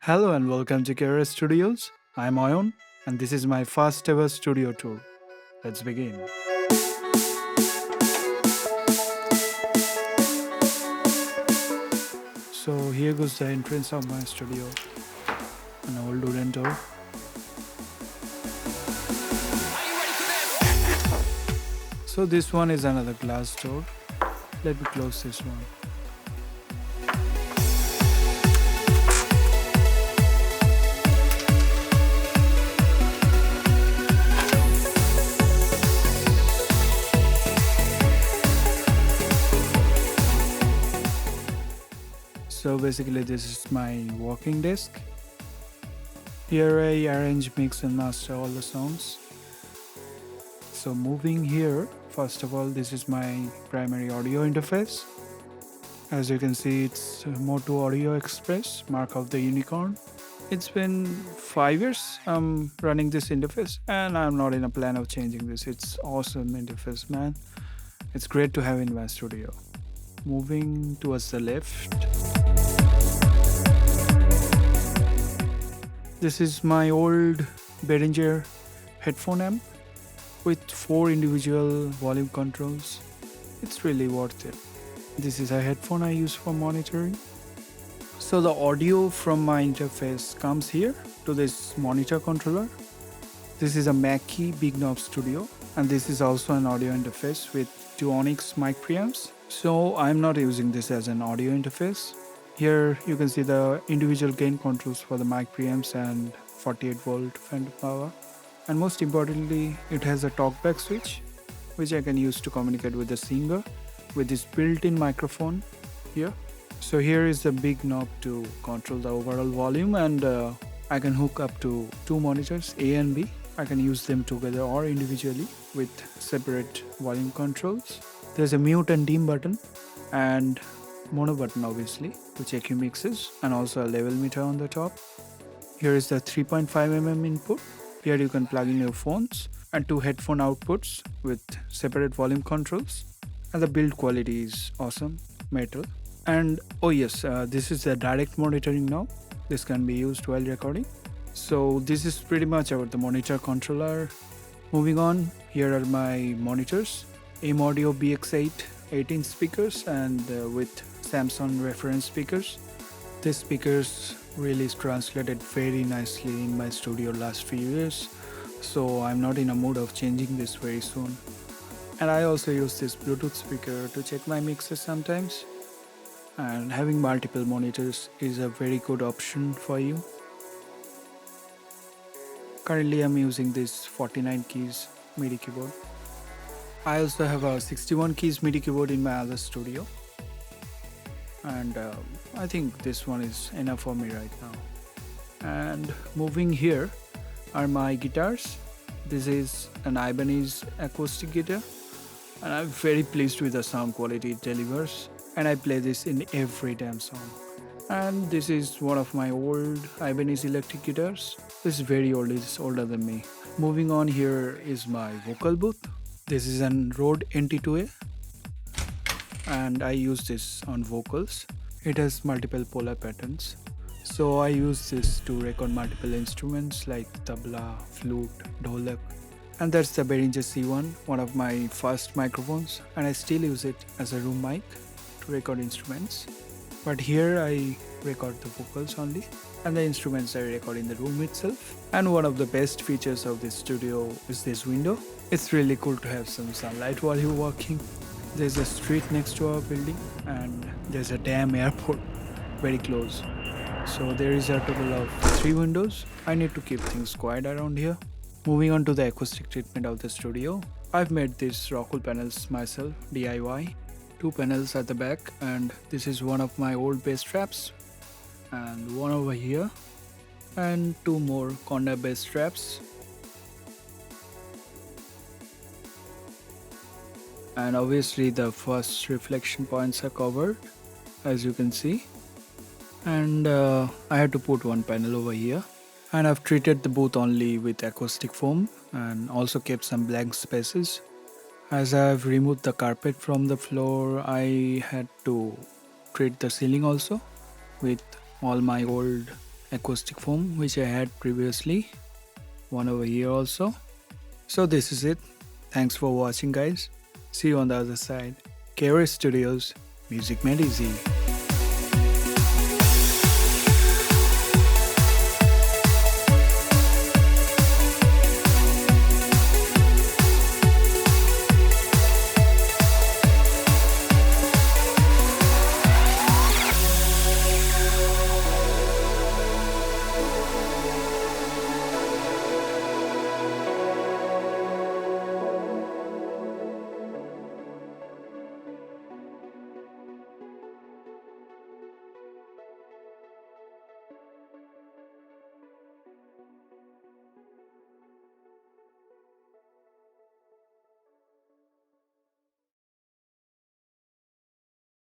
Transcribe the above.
Hello and welcome to KRS Studios. I'm Oyon and this is my first ever studio tour. Let's begin. So here goes the entrance of my studio, an old wooden door. So this one is another glass door. Let me close this one. So basically this is my working desk. Here I arrange, mix and master all the sounds. So moving here, first of all, this is my primary audio interface. As you can see, it's Moto Audio Express, mark of the unicorn. It's been 5 years I'm running this interface and I'm not in a plan of changing this. It's awesome interface, man. It's great to have in my studio. Moving towards the left. This is my old Behringer headphone amp with 4 individual volume controls. It's really worth it. This is a headphone I use for monitoring. So the audio from my interface comes here to this monitor controller. This is a Mackie Big Knob Studio and this is also an audio interface with 2 Onyx mic preamps. So I'm not using this as an audio interface. Here you can see the individual gain controls for the mic preamps and 48 volt phantom power. And most importantly, it has a talkback switch which I can use to communicate with the singer with this built-in microphone here. So here is the big knob to control the overall volume and I can hook up to 2 monitors, A and B. I can use them together or individually with separate volume controls. There's a mute and dim button and mono button obviously to check your mixes and also a level meter on the top. Here is the 3.5mm input. Here you can plug in your phones and 2 headphone outputs with separate volume controls. And the build quality is awesome, metal. And oh yes, this is the direct monitoring knob. This can be used while recording. So this is pretty much about the monitor controller. Moving on, here are my monitors. AIM Audio BX8 18 speakers and with Samsung reference speakers. These speakers really translated very nicely in my studio last few years. So I'm not in a mood of changing this very soon. And I also use this Bluetooth speaker to check my mixes sometimes. And having multiple monitors is a very good option for you. Currently I'm using this 49 keys MIDI keyboard. I also have a 61 keys MIDI keyboard in my other studio. And I think this one is enough for me right now. And moving here are my guitars. This is an Ibanez acoustic guitar. And I'm very pleased with the sound quality it delivers. And I play this in every damn song. And this is one of my old Ibanez electric guitars. This is very old, it's older than me. Moving on, here is my vocal booth. This is an Rode NT2A. And I use this on vocals. It has multiple polar patterns. So I use this to record multiple instruments like tabla, flute, dholak. And that's the Behringer C1, one of my first microphones, and I still use it as a room mic to record instruments. But here I record the vocals only, and the instruments I record in the room itself. And one of the best features of this studio is this window. It's really cool to have some sunlight while you're working. There's a street next to our building, and there's a damn airport very close. So there is a total of 3 windows. I need to keep things quiet around here. Moving on to the acoustic treatment of the studio. I've made these Rockwool panels myself, DIY. 2 panels at the back, and this is one of my old bass traps. And one over here. And 2 more corner bass traps. And obviously the first reflection points are covered, as you can see. And I had to put 1 panel over here. And I've treated the booth only with acoustic foam and also kept some blank spaces. As I've removed the carpet from the floor, I had to treat the ceiling also with all my old acoustic foam which I had previously, one over here also. So this is it. Thanks for watching guys. See you on the other side. KRS Studios, music made easy.